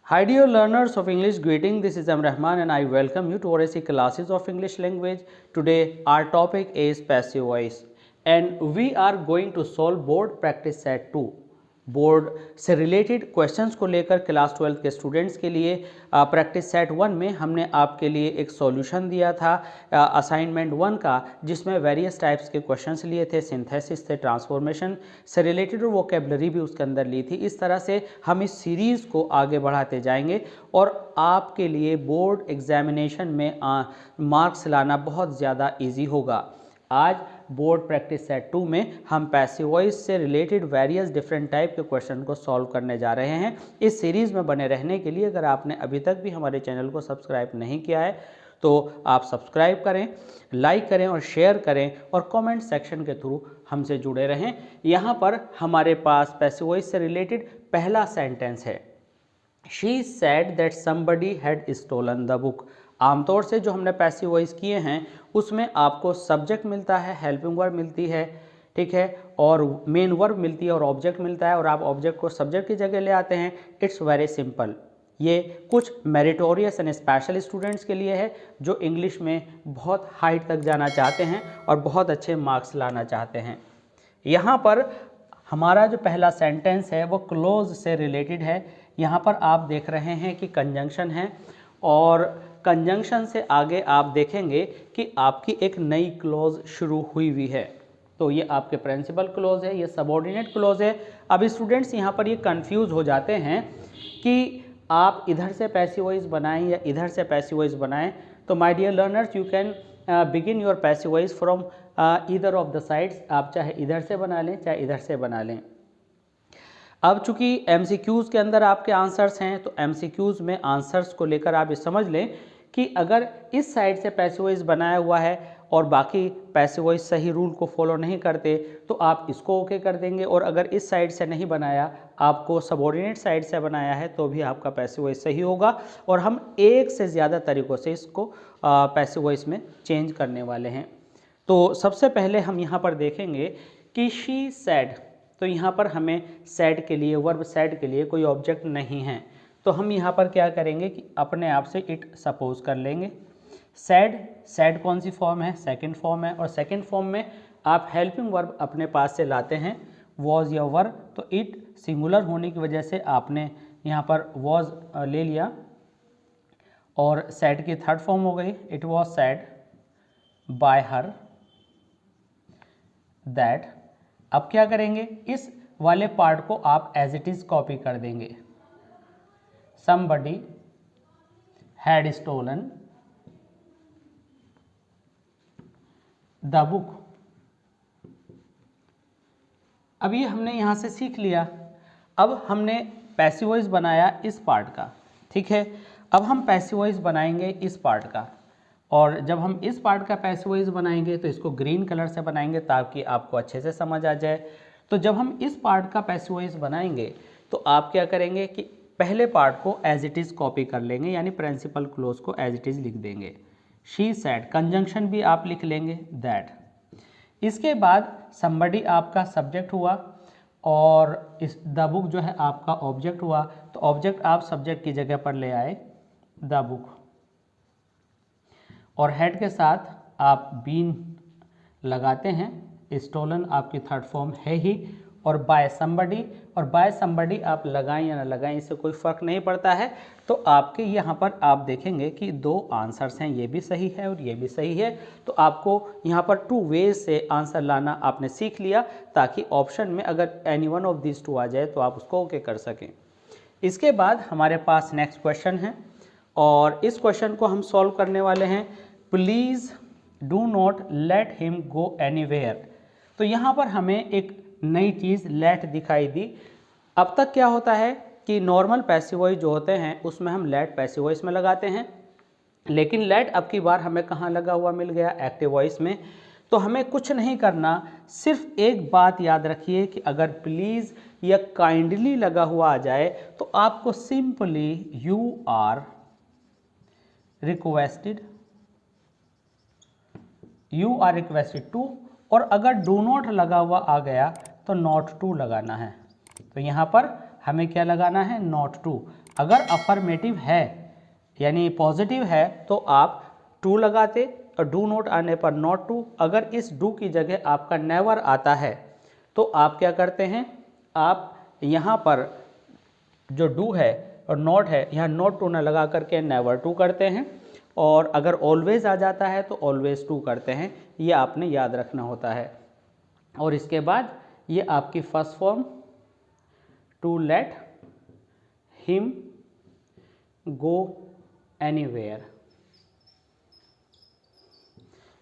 Hi dear learners of English, greeting. This is M. Rahman and I welcome you to RSC classes of English language. Today our topic is passive voice and we are going to solve board practice set 2. Board से related questions को लेकर class 12 के students के लिए practice set 1 में हमने आपके लिए एक सॉल्यूशन दिया था असाइनमेंट 1 का, जिसमें वेरियस टाइप्स के क्वेश्चंस लिए थे, सिंथेसिस से, ट्रांसफॉर्मेशन से रिलेटेड और वोकेबलरी भी उसके अंदर ली थी। इस तरह से हम इस सीरीज़ को आगे बढ़ाते जाएंगे और आपके लिए बोर्ड एग्जामिनेशन में मार्क्स लाना बहुत ज़्यादा ईजी होगा। आज बोर्ड प्रैक्टिस सेट 2 में हम पैसिव वॉइस से रिलेटेड वेरियस डिफरेंट टाइप के क्वेश्चन को सॉल्व करने जा रहे हैं। इस सीरीज़ में बने रहने के लिए अगर आपने अभी तक भी हमारे चैनल को सब्सक्राइब नहीं किया है तो आप सब्सक्राइब करें, लाइक करें और शेयर करें और कमेंट सेक्शन के थ्रू हमसे जुड़े रहें। यहाँ पर हमारे पास पैसिव वॉइस से रिलेटेड पहला सेंटेंस है, she said that somebody had stolen the book. आमतौर से जो हमने पैसिव वॉइस किए हैं उसमें आपको सब्जेक्ट मिलता है, हेल्पिंग वर्ब मिलती है, ठीक है, और मेन वर्ब मिलती है और ऑब्जेक्ट मिलता है और आप ऑब्जेक्ट को सब्जेक्ट की जगह ले आते हैं। It's very simple. ये कुछ मेरिटोरियस एंड स्पेशल स्टूडेंट्स के लिए है जो इंग्लिश में बहुत हाइट तक जाना चाहते हैं और बहुत अच्छे मार्क्स लाना चाहते हैं। यहाँ पर हमारा जो पहला सेंटेंस है वो क्लोज से रिलेटेड है। यहाँ पर आप देख रहे हैं कि कंजंक्शन है और कंजंक्शन से आगे आप देखेंगे कि आपकी एक नई क्लोज शुरू हुई हुई है। तो ये आपके प्रिंसिपल क्लोज है, ये सबऑर्डिनेट क्लोज है। अब स्टूडेंट्स यहाँ पर ये कंफ्यूज हो जाते हैं कि आप इधर से पैसिव वॉइस बनाएं या इधर से पैसिव वॉइस बनाएं। तो my dear learners, you can begin your passive voice from either of the sides. आप चाहे इधर से बना लें चाहे इधर से बना लें। अब चूंकि MCQs के अंदर आपके आंसर्स हैं तो MCQs में आंसर्स को लेकर आप ये समझ लें कि अगर इस साइड से पैसिव वॉइस बनाया हुआ है और बाकी पैसिव वॉइस सही रूल को फॉलो नहीं करते तो आप इसको ओके कर देंगे, और अगर इस साइड से नहीं बनाया, आपको सबऑर्डिनेट साइड से बनाया है, तो भी आपका पैसिव वॉइस सही होगा। और हम एक से ज़्यादा तरीक़ों से इसको पैसिव वॉइस में चेंज करने वाले हैं। तो सबसे पहले हम यहाँ पर देखेंगे कि शी सेड। तो यहाँ पर हमें सेड के लिए, वर्ब सेड के लिए कोई ऑब्जेक्ट नहीं है, तो हम यहाँ पर क्या करेंगे कि अपने आप से इट सपोज कर लेंगे। सेड कौन सी फॉर्म है? सेकंड फॉर्म है, और सेकंड फॉर्म में आप हेल्पिंग वर्ब अपने पास से लाते हैं, वॉज या वर। तो इट सिंगुलर होने की वजह से आपने यहाँ पर वॉज ले लिया और सेड की थर्ड फॉर्म हो गई, it was said bye her that. अब क्या करेंगे, इस वाले पार्ट को आप एज इट इज कॉपी कर देंगे। somebody had stolen the book। अब ये हमने यहाँ से सीख लिया। अब हमने पैसिव वॉइस बनाया इस पार्ट का, ठीक है। अब हम पैसिव वॉइस बनाएंगे इस पार्ट का, और जब हम इस पार्ट का पैसिव वॉइस बनाएंगे तो इसको ग्रीन कलर से बनाएंगे ताकि आपको अच्छे से समझ आ जाए। तो जब हम इस पार्ट का पैसिव वॉइस बनाएंगे तो आप क्या करेंगे कि पहले पार्ट को एज इट इज़ कॉपी कर लेंगे, यानी प्रिंसिपल क्लोज को एज इट इज़ लिख देंगे। शी सेड, कंजंक्शन भी आप लिख लेंगे दैट। इसके बाद समबडी आपका सब्जेक्ट हुआ और इस द बुक जो है आपका ऑब्जेक्ट हुआ। तो ऑब्जेक्ट आप सब्जेक्ट की जगह पर ले आए, द बुक, और हेड के साथ आप बीन लगाते हैं। स्टोलन आपकी थर्ड फॉर्म है ही, और बाय समबडी, और बाय समबडी आप लगाएं या ना लगाएं इससे कोई फ़र्क नहीं पड़ता है। तो आपके यहाँ पर आप देखेंगे कि दो आंसर्स हैं, ये भी सही है और ये भी सही है। तो आपको यहाँ पर 2 वेज से आंसर लाना आपने सीख लिया, ताकि ऑप्शन में अगर एनी वन ऑफ दिस 2 आ जाए तो आप उसको ओके कर सकें। इसके बाद हमारे पास नेक्स्ट क्वेश्चन है और इस क्वेश्चन को हम सॉल्व करने वाले हैं। Please do not let him go anywhere. तो यहाँ पर हमें एक नई चीज़ लेट दिखाई दी। अब तक क्या होता है कि नॉर्मल पैसिव वॉइस जो होते हैं उसमें हम लेट पैसिव वॉइस में लगाते हैं, लेकिन लेट अब की बार हमें कहाँ लगा हुआ मिल गया? एक्टिव वॉइस में। तो हमें कुछ नहीं करना, सिर्फ एक बात याद रखिए कि अगर प्लीज़ या काइंडली लगा हुआ आ जाए तो आपको simply you are requested to, और अगर डू नॉट लगा हुआ आ गया तो नॉट टू लगाना है। तो यहाँ पर हमें क्या लगाना है? Not to. अगर अफर्मेटिव है यानी पॉजिटिव है तो आप टू लगाते और डू नॉट आने पर नॉट टू। अगर इस डू की जगह आपका नेवर आता है तो आप क्या करते हैं, आप यहाँ पर जो डू है और नॉट है यहाँ नॉट टू न लगा करके नेवर टू करते हैं, और अगर ऑलवेज आ जाता है तो ऑलवेज टू करते हैं। ये आपने याद रखना होता है। और इसके बाद ये आपकी first form to let him go anywhere,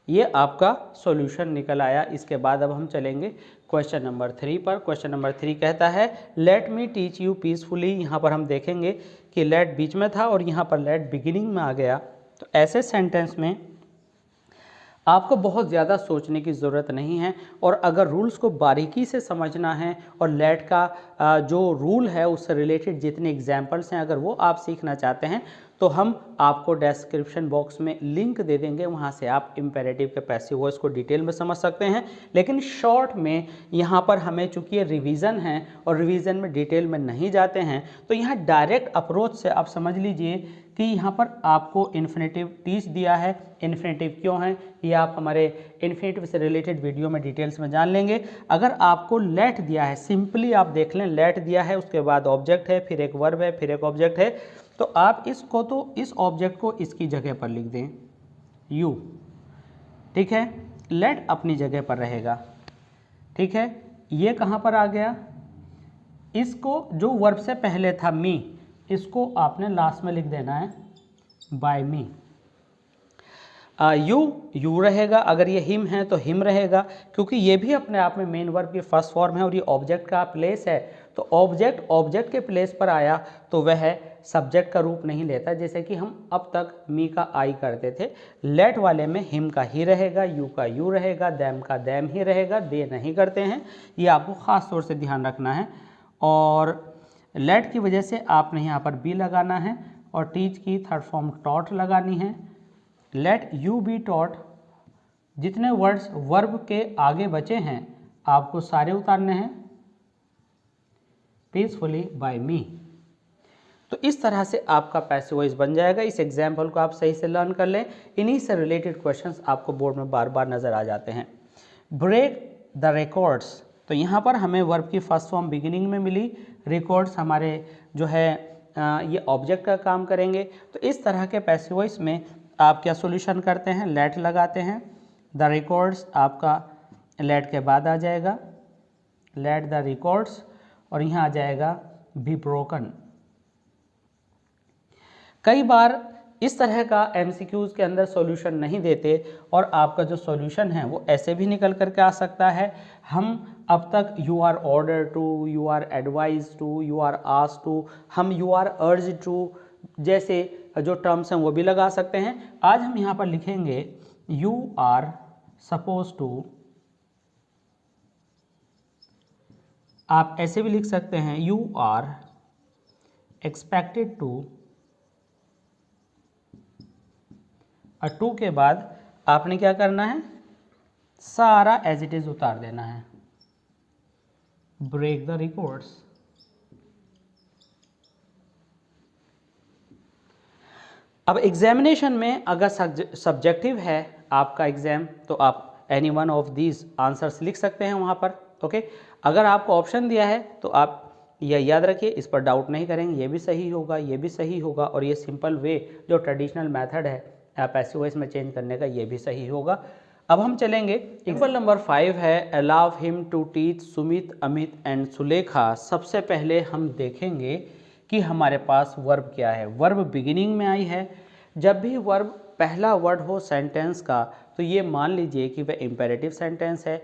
ये आपका सॉल्यूशन निकल आया। इसके बाद अब हम चलेंगे क्वेश्चन नंबर 3 पर। क्वेश्चन नंबर 3 कहता है let me teach you peacefully. यहाँ पर हम देखेंगे कि लेट बीच में था और यहाँ पर लेट बिगिनिंग में आ गया। तो ऐसे सेंटेंस में आपको बहुत ज़्यादा सोचने की ज़रूरत नहीं है, और अगर रूल्स को बारीकी से समझना है और लेट का जो रूल है उससे रिलेटेड जितने एग्जाम्पल्स हैं अगर वो आप सीखना चाहते हैं तो हम आपको डिस्क्रिप्शन बॉक्स में लिंक दे देंगे, वहाँ से आप इम्पेरेटिव के पैसिव वॉइस को डिटेल में समझ सकते हैं। लेकिन शॉर्ट में यहाँ पर हमें चूँकि ये रिवीजन है और रिवीजन में डिटेल में नहीं जाते हैं, तो यहाँ डायरेक्ट अप्रोच से आप समझ लीजिए कि यहाँ पर आपको इन्फिनेटिव टीच दिया है। इन्फिनेटिव क्यों है ये आप हमारे इन्फिनेटिव से रिलेटेड वीडियो में डिटेल्स में जान लेंगे। अगर आपको लेट दिया है, सिंपली आप देख लें लेट दिया है, उसके बाद ऑब्जेक्ट है, फिर एक वर्ब है, फिर एक ऑब्जेक्ट है, तो आप इसको तो इस ऑब्जेक्ट को इसकी जगह पर लिख दें यू, ठीक है। लेट अपनी जगह पर रहेगा, ठीक है। ये कहाँ पर आ गया, इसको जो वर्ब से पहले था मी, इसको आपने लास्ट में लिख देना है बाय मी। यू रहेगा, अगर ये हिम है तो हिम रहेगा, क्योंकि ये भी अपने आप में मेन वर्ब की फर्स्ट फॉर्म है और ये ऑब्जेक्ट का प्लेस है। तो ऑब्जेक्ट के प्लेस पर आया तो वह सब्जेक्ट का रूप नहीं लेता, जैसे कि हम अब तक मी का आई करते थे। लेट वाले में हिम का ही रहेगा, यू का यू रहेगा, दैम का दैम ही रहेगा, दे नहीं करते हैं। ये आपको ख़ास तौर से ध्यान रखना है। और लेट की वजह से आपने यहाँ पर बी लगाना है और टीच की थर्ड फॉर्म टॉट लगानी है। लेट यू बी टॉट, जितने वर्ड्स वर्ब के आगे बचे हैं आपको सारे उतारने हैं पीसफुली बाय मी। तो इस तरह से आपका पैसिव वॉइस बन जाएगा। इस एग्जाम्पल को आप सही से लर्न कर लें। इन्हीं से रिलेटेड क्वेश्चंस आपको बोर्ड में बार बार नज़र आ जाते हैं। ब्रेक द रिकॉर्ड्स, तो यहाँ पर हमें वर्ब की फर्स्ट फॉर्म बिगिनिंग में मिली, रिकॉर्ड्स हमारे जो है ये ऑब्जेक्ट का काम करेंगे। तो इस तरह के पैसिव वॉइस में आप क्या सॉल्यूशन करते हैं, लेट लगाते हैं, द रिकॉर्ड्स आपका लेट के बाद आ जाएगा, लेट द रिकॉर्ड्स, और यहाँ आ जाएगा बी ब्रोकन। कई बार इस तरह का एमसीक्यूज़ के अंदर सॉल्यूशन नहीं देते और आपका जो सॉल्यूशन है वो ऐसे भी निकल करके आ सकता है। हम अब तक you are order to, you are advise to, you are ask to, हम यू आर अर्ज टू जैसे जो टर्म्स हैं वो भी लगा सकते हैं। आज हम यहाँ पर लिखेंगे यू आर सपोज टू, आप ऐसे भी लिख सकते हैं यू आर एक्सपेक्टेड टू, और टू के बाद आपने क्या करना है, सारा एज इट इज उतार देना है, ब्रेक द रिकॉर्ड्स। अब एग्जामिनेशन में अगर सब्जेक्टिव है आपका एग्जाम तो आप any one of these answers लिख सकते हैं वहाँ पर, ओके। अगर आपको ऑप्शन दिया है तो आप यह याद रखिए, इस पर डाउट नहीं करेंगे, ये भी सही होगा, ये भी सही होगा, और ये सिंपल वे जो ट्रेडिशनल मेथड है पैसिव वॉइस में चेंज करने का, ये भी सही होगा। अब हम चलेंगे, एग्जाम्पल नंबर 5 है allow him to teach Sumit, Amit and Sulekha. सबसे पहले हम देखेंगे कि हमारे पास वर्ब क्या है। वर्ब बिगिनिंग में आई है। जब भी वर्ब पहला वर्ड हो सेंटेंस का तो ये मान लीजिए कि वह इम्पेरेटिव सेंटेंस है।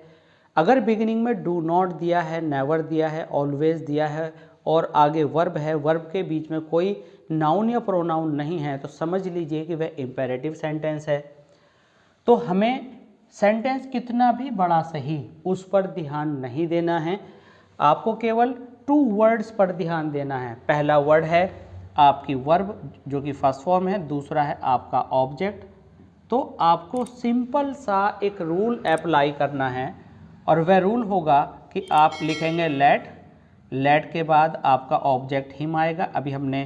अगर बिगिनिंग में डू नॉट दिया है, नेवर दिया है, ऑलवेज दिया है और आगे वर्ब है, वर्ब के बीच में कोई नाउन या प्रोनाउन नहीं है, तो समझ लीजिए कि वह इम्पेरेटिव सेंटेंस है। तो हमें सेंटेंस कितना भी बड़ा सही उस पर ध्यान नहीं देना है, आपको केवल 2 वर्ड्स पर ध्यान देना है। पहला वर्ड है आपकी वर्ब जो कि फर्स्ट फॉर्म है, दूसरा है आपका ऑब्जेक्ट। तो आपको सिंपल सा एक रूल अप्लाई करना है और वह रूल होगा कि आप लिखेंगे लेट, लेट के बाद आपका ऑब्जेक्ट हिम आएगा। अभी हमने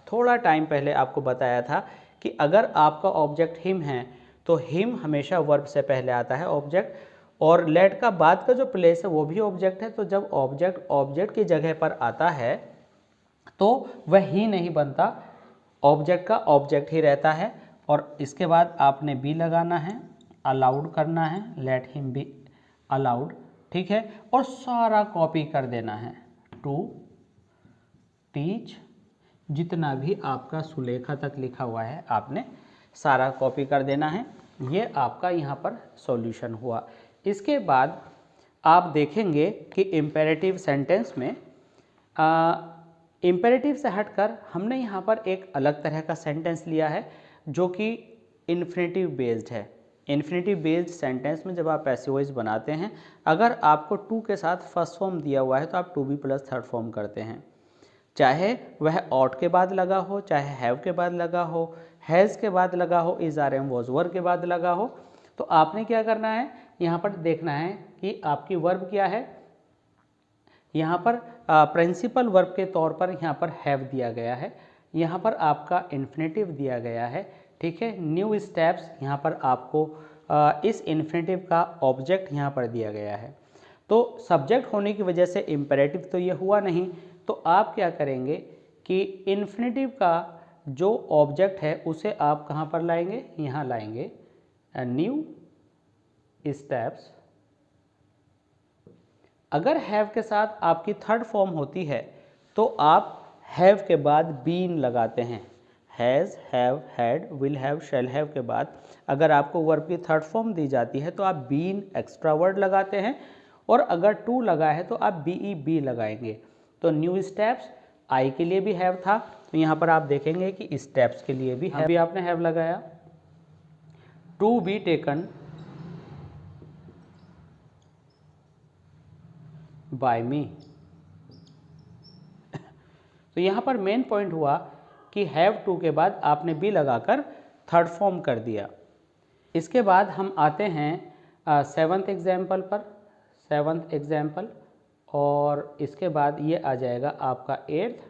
थोड़ा टाइम पहले आपको बताया था कि अगर आपका ऑब्जेक्ट हिम है तो हिम हमेशा वर्ब से पहले आता है ऑब्जेक्ट, और लेट का बाद का जो प्लेस है वो भी ऑब्जेक्ट है। तो जब ऑब्जेक्ट ऑब्जेक्ट की जगह पर आता है तो वह ही नहीं बनता, ऑब्जेक्ट का ऑब्जेक्ट ही रहता है। और इसके बाद आपने बी लगाना है, अलाउड करना है, लेट हिम बी अलाउड, ठीक है, और सारा कॉपी कर देना है। टू टीच, जितना भी आपका सुलेखा तक लिखा हुआ है आपने सारा कॉपी कर देना है। ये आपका यहाँ पर सॉल्यूशन हुआ। इसके बाद आप देखेंगे कि इम्पेरेटिव सेंटेंस में इम्पेरेटिव से हटकर हमने यहाँ पर एक अलग तरह का सेंटेंस लिया है जो कि इन्फिनेटिव बेस्ड है। इन्फिनेटिव बेस्ड सेंटेंस में जब आप पैसिव वॉइस बनाते हैं, अगर आपको टू के साथ फर्स्ट फॉर्म दिया हुआ है तो आप to be plus third form करते हैं, चाहे वह ऑट के बाद लगा हो, चाहे हैव के बाद लगा हो, हैज़ के बाद लगा हो, is are am was were के बाद लगा हो। तो आपने क्या करना है, यहाँ पर देखना है कि आपकी वर्ब क्या है। यहाँ पर प्रिंसिपल वर्ब के तौर पर यहाँ पर हैव दिया गया है, यहाँ पर आपका इन्फिनेटिव दिया गया है, ठीक है। न्यू स्टेप्स, यहाँ पर आपको इस इन्फिनेटिव का ऑब्जेक्ट यहाँ पर दिया गया है। तो सब्जेक्ट होने की वजह से इम्पेरेटिव तो ये हुआ नहीं, तो आप क्या करेंगे कि इन्फिनेटिव का जो ऑब्जेक्ट है उसे आप कहाँ पर लाएंगे, यहाँ लाएंगे, न्यू स्टेप्स। अगर हैव के साथ आपकी थर्ड फॉर्म होती है तो आप हैव के बाद बीन लगाते हैं। Has, have, had, will have, shall have के बाद अगर आपको वर्ब की थर्ड फॉर्म दी जाती है तो आप बीन एक्स्ट्रा वर्ड लगाते हैं, और अगर टू लगा है तो आप बी लगाएंगे। तो न्यू स्टेप्स, आई के लिए भी हैव था, तो यहाँ पर आप देखेंगे कि स्टेप्स के लिए भी हैव, आपने हैव लगाया। टू बी टेकन बाय मी। तो यहाँ पर मेन पॉइंट हुआ कि हैव टू के बाद आपने बी लगाकर थर्ड फॉर्म कर दिया। इसके बाद हम आते हैं सेवन्थ एग्जाम्पल पर, सेवन्थ एग्जाम्पल, और इसके बाद ये आ जाएगा आपका एट्थ।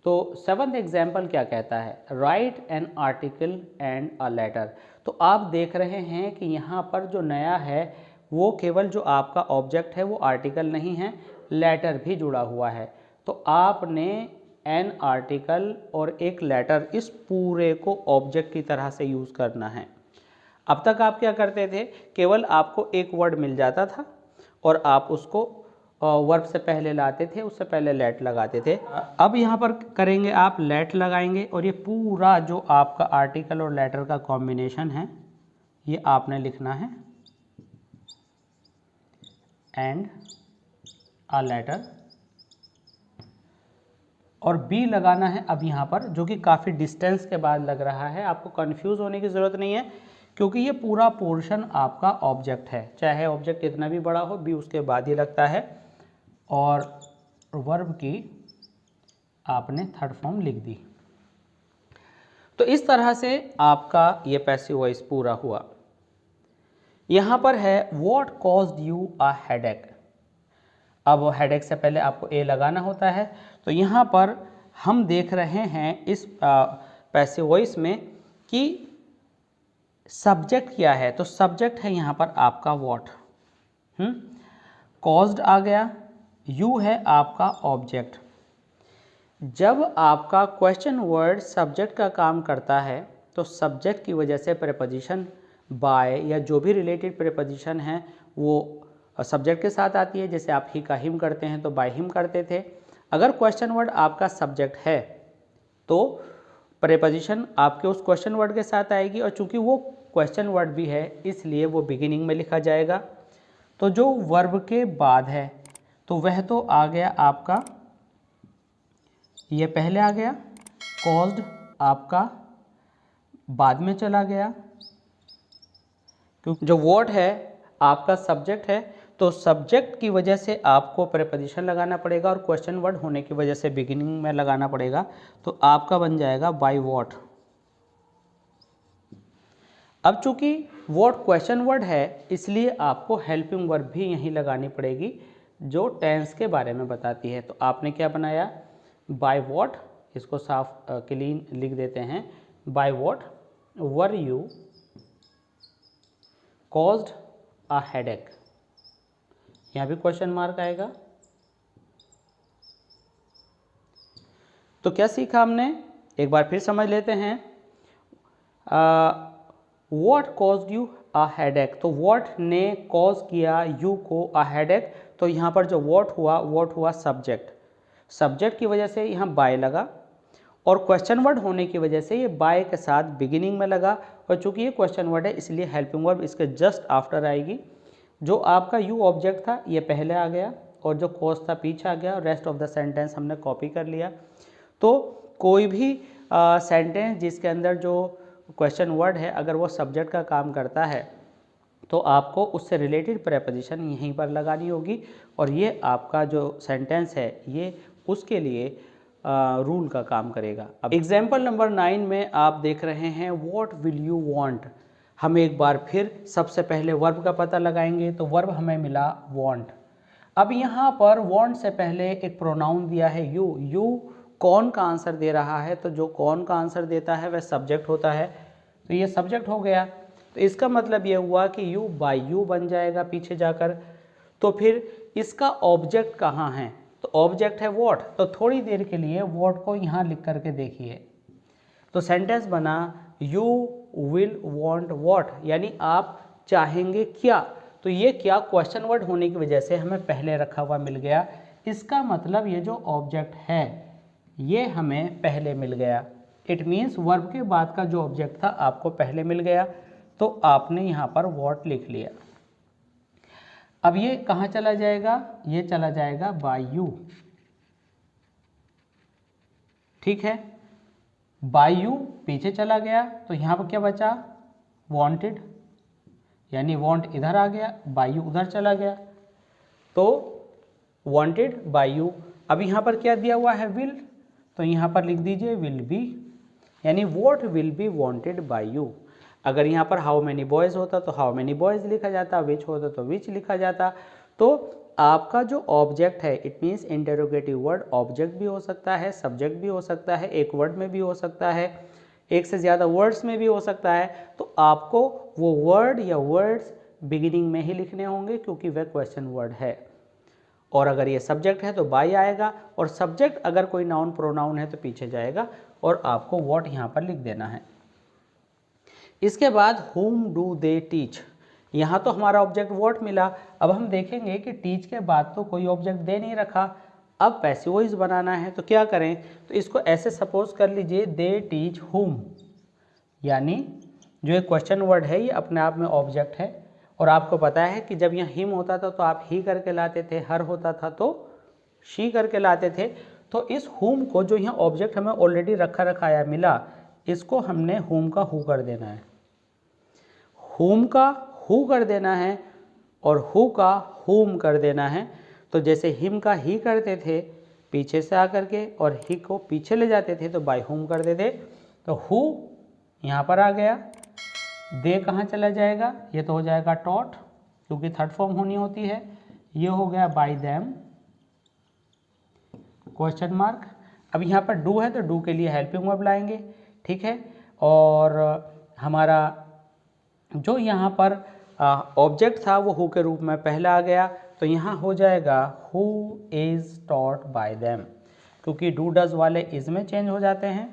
तो सेवन्थ एग्जाम्पल क्या कहता है, write an article and a letter. तो आप देख रहे हैं कि यहाँ पर जो नया है वो केवल जो आपका ऑब्जेक्ट है वो आर्टिकल नहीं है, लेटर भी जुड़ा हुआ है। तो आपने एन आर्टिकल और एक लेटर, इस पूरे को ऑब्जेक्ट की तरह से यूज़ करना है। अब तक आप क्या करते थे, केवल आपको एक वर्ड मिल जाता था और आप उसको वर्ब से पहले लाते थे, उससे पहले लेट लगाते थे। अब यहाँ पर करेंगे आप लेट लगाएंगे, और ये पूरा जो आपका आर्टिकल और लेटर का कॉम्बिनेशन है ये आपने लिखना है, एंड अ लेटर, और बी लगाना है अब यहाँ पर, जो कि काफ़ी डिस्टेंस के बाद लग रहा है। आपको कंफ्यूज होने की ज़रूरत नहीं है क्योंकि ये पूरा पोर्शन आपका ऑब्जेक्ट है, चाहे ऑब्जेक्ट कितना भी बड़ा हो, बी उसके बाद ही लगता है। और वर्ब की आपने थर्ड फॉर्म लिख दी। तो इस तरह से आपका ये पैसिव वॉइस पूरा हुआ। यहाँ पर है what caused you a headache. अब हेडेक से पहले आपको ए लगाना होता है। तो यहाँ पर हम देख रहे हैं इस पैसिव वॉइस में कि सब्जेक्ट क्या है। तो सब्जेक्ट है यहाँ पर आपका व्हाट, कॉज्ड आ गया, यू है आपका ऑब्जेक्ट। जब आपका क्वेश्चन वर्ड सब्जेक्ट का काम करता है तो सब्जेक्ट की वजह से प्रीपोजिशन बाय या जो भी रिलेटेड प्रीपोजिशन है वो सब्जेक्ट के साथ आती है। जैसे आप ही का हिम करते हैं तो बाय हिम करते थे। अगर क्वेश्चन वर्ड आपका सब्जेक्ट है तो प्रीपोजिशन आपके उस क्वेश्चन वर्ड के साथ आएगी, और चूंकि वो क्वेश्चन वर्ड भी है इसलिए वो बिगिनिंग में लिखा जाएगा। तो जो वर्ब के बाद है तो वह तो आ गया आपका, ये पहले आ गया, कॉज्ड आपका बाद में चला गया, क्योंकि जो व्हाट है आपका सब्जेक्ट है तो सब्जेक्ट की वजह से आपको प्रीपोजिशन लगाना पड़ेगा और क्वेश्चन वर्ड होने की वजह से बिगिनिंग में लगाना पड़ेगा। तो आपका बन जाएगा बाय व्हाट। अब चूंकि व्हाट क्वेश्चन वर्ड है इसलिए आपको हेल्पिंग वर्ब भी यहीं लगानी पड़ेगी जो टेंस के बारे में बताती है। तो आपने क्या बनाया, बाय व्हाट इसको साफ क्लीन लिख देते हैं, by what were you caused a headache. यहाँ भी क्वेश्चन मार्क आएगा। तो क्या सीखा हमने, एक बार फिर समझ लेते हैं। What caused you a headache, तो व्हाट ने कॉज किया यू को अ हेडेक, तो यहाँ पर जो व्हाट हुआ सब्जेक्ट, सब्जेक्ट की वजह से यहाँ बाय लगा, और क्वेश्चन वर्ड होने की वजह से ये बाय के साथ बिगिनिंग में लगा, और चूंकि ये क्वेश्चन वर्ड है इसलिए हेल्पिंग वर्ब इसके जस्ट आफ्टर आएगी। जो आपका यू ऑब्जेक्ट था ये पहले आ गया, और जो कॉज था पीछे आ गया, और रेस्ट ऑफ द सेंटेंस हमने कॉपी कर लिया। तो कोई भी सेंटेंस जिसके अंदर जो क्वेश्चन वर्ड है अगर वो सब्जेक्ट का काम करता है तो आपको उससे रिलेटेड प्रेपोजिशन यहीं पर लगानी होगी, और ये आपका जो सेंटेंस है ये उसके लिए रूल का काम करेगा। अब एग्जाम्पल नंबर 9 में आप देख रहे हैं व्हाट विल यू वांट। हम एक बार फिर सबसे पहले वर्ब का पता लगाएंगे, तो वर्ब हमें मिला वांट। अब यहाँ पर वांट से पहले एक प्रोनाउन दिया है यू, यू कौन का आंसर दे रहा है, तो जो कौन का आंसर देता है वह सब्जेक्ट होता है, तो ये सब्जेक्ट हो गया। तो इसका मतलब ये हुआ कि यू बाय यू बन जाएगा पीछे जाकर। तो फिर इसका ऑब्जेक्ट कहाँ है, तो ऑब्जेक्ट है व्हाट, तो थोड़ी देर के लिए व्हाट को यहाँ लिख करके देखिए, तो सेंटेंस बना यू विल वांट व्हाट, यानी आप चाहेंगे क्या। तो ये क्या क्वेश्चन वर्ड होने की वजह से हमें पहले रखा हुआ मिल गया, इसका मतलब ये जो ऑब्जेक्ट है ये हमें पहले मिल गया। इट मीन्स वर्ब के बाद का जो ऑब्जेक्ट था आपको पहले मिल गया, तो आपने यहाँ पर व्हाट लिख लिया। अब ये कहाँ चला जाएगा, ये चला जाएगा बाय यू, ठीक है। बाय यू पीछे चला गया, तो यहाँ पर क्या बचा वांटेड, यानी वांट इधर आ गया, बाय यू उधर चला गया, तो वांटेड बाय यू। अब यहाँ पर क्या दिया हुआ है विल, तो यहाँ पर लिख दीजिए विल बी, यानी what will be wanted bye you. अगर यहाँ पर हाउ मेनी बॉयज़ होता तो हाउ मेनी बॉयज़ लिखा जाता, विच होता तो विच लिखा जाता। तो आपका जो ऑब्जेक्ट है it means interrogative word object भी हो सकता है, सब्जेक्ट भी हो सकता है, एक वर्ड में भी हो सकता है, एक से ज़्यादा वर्ड्स में भी हो सकता है। तो आपको वो वर्ड या वर्ड्स बिगिनिंग में ही लिखने होंगे क्योंकि वह क्वेश्चन वर्ड है। और अगर ये सब्जेक्ट है तो बाय आएगा, और सब्जेक्ट अगर कोई नाउन प्रोनाउन है तो पीछे जाएगा, और आपको व्हाट यहाँ पर लिख देना है। इसके बाद whom do they teach, यहाँ तो हमारा ऑब्जेक्ट व्हाट मिला। अब हम देखेंगे कि टीच के बाद तो कोई ऑब्जेक्ट दे नहीं रखा, अब पैसिव वॉइस बनाना है, तो क्या करें, तो इसको ऐसे सपोज कर लीजिए दे टीच whom, यानी जो एक क्वेश्चन वर्ड है ये अपने आप में ऑब्जेक्ट है, और आपको पता है कि जब यहाँ हिम होता था तो आप ही करके लाते थे, हर होता था तो शी करके लाते थे। तो इस whom को जो यहाँ ऑब्जेक्ट हमें ऑलरेडी रखा रखाया मिला, इसको हमने whom का who कर देना है, whom का who कर देना है, और who का whom कर देना है। तो जैसे हिम का ही करते थे पीछे से आकर के, और ही को पीछे ले जाते थे तो बाय whom कर देते। तो who यहाँ पर आ गया, दे कहाँ चला जाएगा, ये तो हो जाएगा टॉट क्योंकि थर्ड फॉर्म होनी होती है, ये हो गया बाय देम क्वेश्चन मार्क। अब यहाँ पर डू है तो डू के लिए हेल्पिंग वर्ब लाएंगे, ठीक है। और हमारा जो यहाँ पर ऑब्जेक्ट था वो हु के रूप में पहला आ गया, तो यहाँ हो जाएगा who is taught by them, क्योंकि डू डज वाले इज में चेंज हो जाते हैं।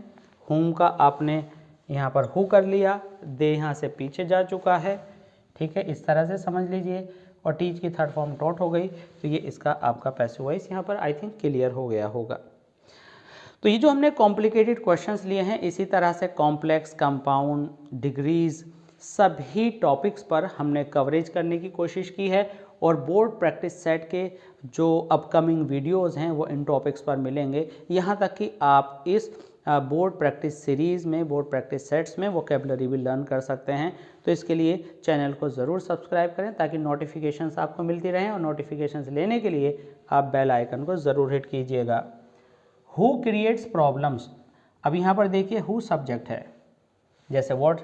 हुम का आपने यहाँ पर हु कर लिया, दे यहाँ से पीछे जा चुका है, ठीक है, इस तरह से समझ लीजिए। और टीच की थर्ड फॉर्म टॉट हो गई, तो ये इसका आपका पैसिव वॉइस यहाँ पर आई थिंक क्लियर हो गया होगा। तो ये जो हमने कॉम्प्लिकेटेड क्वेश्चंस लिए हैं, इसी तरह से कॉम्प्लेक्स, कंपाउंड, डिग्रीज, सभी टॉपिक्स पर हमने कवरेज करने की कोशिश की है, और बोर्ड प्रैक्टिस सेट के जो अपकमिंग वीडियोस हैं वो इन टॉपिक्स पर मिलेंगे। यहाँ तक कि आप इस बोर्ड प्रैक्टिस सीरीज़ में, बोर्ड प्रैक्टिस सेट्स में वोकेबलरी भी लर्न कर सकते हैं। तो इसके लिए चैनल को ज़रूर सब्सक्राइब करें ताकि नोटिफिकेशंस आपको मिलती रहें, और नोटिफिकेशंस लेने के लिए आप बेल आइकन को ज़रूर हिट कीजिएगा। हु क्रिएट्स प्रॉब्लम्स, अब यहाँ पर देखिए हु सब्जेक्ट है, जैसे व्हाट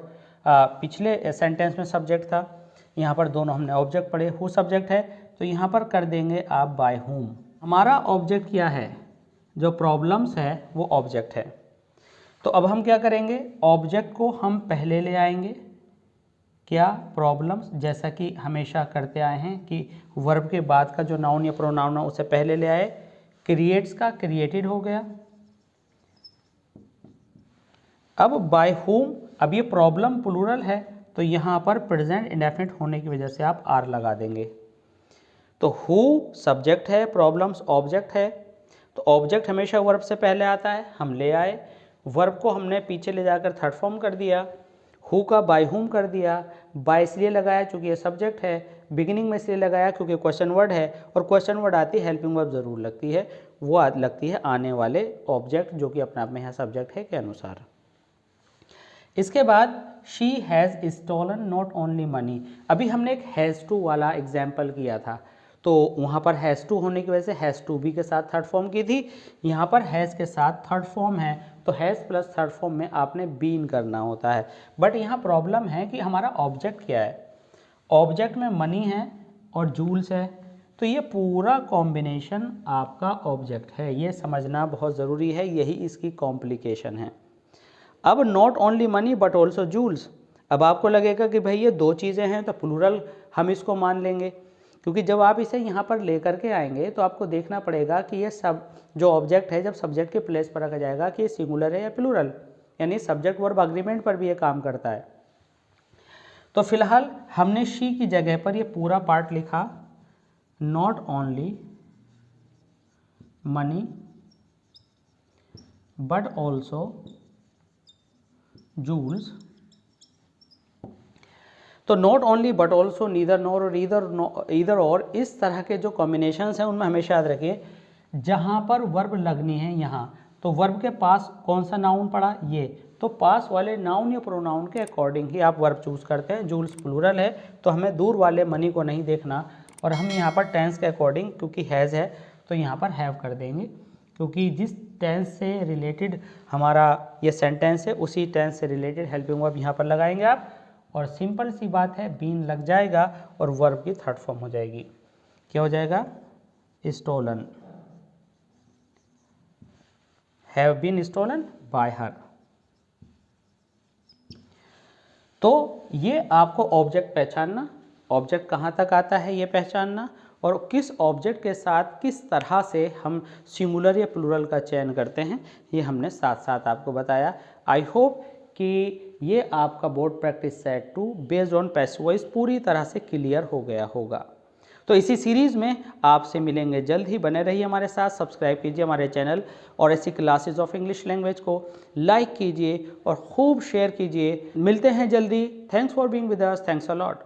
पिछले सेंटेंस में सब्जेक्ट था, यहाँ पर दोनों हमने ऑब्जेक्ट पढ़े, हु सब्जेक्ट है, तो यहाँ पर कर देंगे आप बाय हुम। हमारा ऑब्जेक्ट क्या है, जो प्रॉब्लम्स है वो ऑब्जेक्ट है। तो अब हम क्या करेंगे, ऑब्जेक्ट को हम पहले ले आएंगे, क्या, प्रॉब्लम्स, जैसा कि हमेशा करते आए हैं कि वर्ब के बाद का जो नाउन या प्रोनाउन है उसे पहले ले आए। क्रिएट्स का क्रिएटेड हो गया। अब बाय होम, अब ये प्रॉब्लम प्लूरल है तो यहाँ पर प्रेजेंट इंडेफिनिट होने की वजह से आप आर लगा देंगे। तो हु सब्जेक्ट है, प्रॉब्लम्स ऑब्जेक्ट है, तो ऑब्जेक्ट हमेशा वर्ब से पहले आता है, हम ले आए। वर्ब को हमने पीछे ले जाकर थर्ड फॉर्म कर दिया। हु का बाय हुम कर दिया। बाय इसलिए लगाया क्योंकि ये सब्जेक्ट है, बिगिनिंग में इसलिए लगाया क्योंकि क्वेश्चन वर्ड है, और क्वेश्चन वर्ड आती है हेल्पिंग वर्ब ज़रूर लगती है, वो लगती है आने वाले ऑब्जेक्ट जो कि अपने आप में यहाँ सब्जेक्ट है के अनुसार। इसके बाद she has stolen not only money. अभी हमने एक हैज़ टू वाला एग्जाम्पल किया था, तो वहाँ पर हैज़ टू होने की वजह से हैज़ टू बी के साथ थर्ड फॉर्म की थी, यहाँ पर हैज़ के साथ थर्ड फॉर्म है, तो हैज़ प्लस थर्ड फॉर्म में आपने बीन करना होता है। बट यहाँ प्रॉब्लम है कि हमारा ऑब्जेक्ट क्या है, ऑब्जेक्ट में मनी है और जूल्स है, तो ये पूरा कॉम्बिनेशन आपका ऑब्जेक्ट है, ये समझना बहुत ज़रूरी है, यही इसकी कॉम्प्लिकेशन है। अब not only money but also jewels, अब आपको लगेगा कि भाई ये दो चीज़ें हैं तो प्लूरल हम इसको मान लेंगे, क्योंकि जब आप इसे यहाँ पर लेकर के आएंगे तो आपको देखना पड़ेगा कि ये सब जो ऑब्जेक्ट है जब सब्जेक्ट के प्लेस पर रखा जाएगा कि ये सिंगुलर है या प्लूरल, यानी सब्जेक्ट वर्ब अग्रीमेंट पर भी ये काम करता है। तो फिलहाल हमने शी की जगह पर ये पूरा पार्ट लिखा, not only money but also jewels. तो not only but also, neither nor और ईदर और, इस तरह के जो कॉम्बिनेशंस हैं उनमें हमेशा याद रखिए जहाँ पर वर्ब लगनी है यहाँ, तो वर्ब के पास कौन सा नाउन पड़ा, ये, तो पास वाले नाउन या प्रोनाउन के अकॉर्डिंग ही आप वर्ब चूज़ करते हैं। जूल्स प्लूरल है तो हमें दूर वाले मनी को नहीं देखना, और हम यहाँ पर टेंस के अकॉर्डिंग, क्योंकि हैज़ है तो यहाँ पर हैव कर देंगे, क्योंकि जिस टेंस से रिलेटेड हमारा ये सेंटेंस है उसी टेंस से रिलेटेड हेल्पिंग वर्ब यहाँ पर लगाएंगे आप, और सिंपल सी बात है बीन लग जाएगा और वर्ब की थर्ड फॉर्म हो जाएगी, क्या हो जाएगा, stolen, have been stolen by her. तो ये आपको ऑब्जेक्ट पहचानना, ऑब्जेक्ट कहाँ तक आता है ये पहचानना, और किस ऑब्जेक्ट के साथ किस तरह से हम सिंगुलर या प्लूरल का चयन करते हैं ये हमने साथ साथ आपको बताया। आई होप कि ये आपका board practice set 2 based on passive voice पूरी तरह से क्लियर हो गया होगा। तो इसी सीरीज़ में आपसे मिलेंगे जल्द ही, बने रहिए हमारे साथ, सब्सक्राइब कीजिए हमारे चैनल और ऐसी क्लासेस ऑफ इंग्लिश लैंग्वेज को लाइक कीजिए और खूब शेयर कीजिए। मिलते हैं जल्दी। Thanks for being with us, thanks a lot.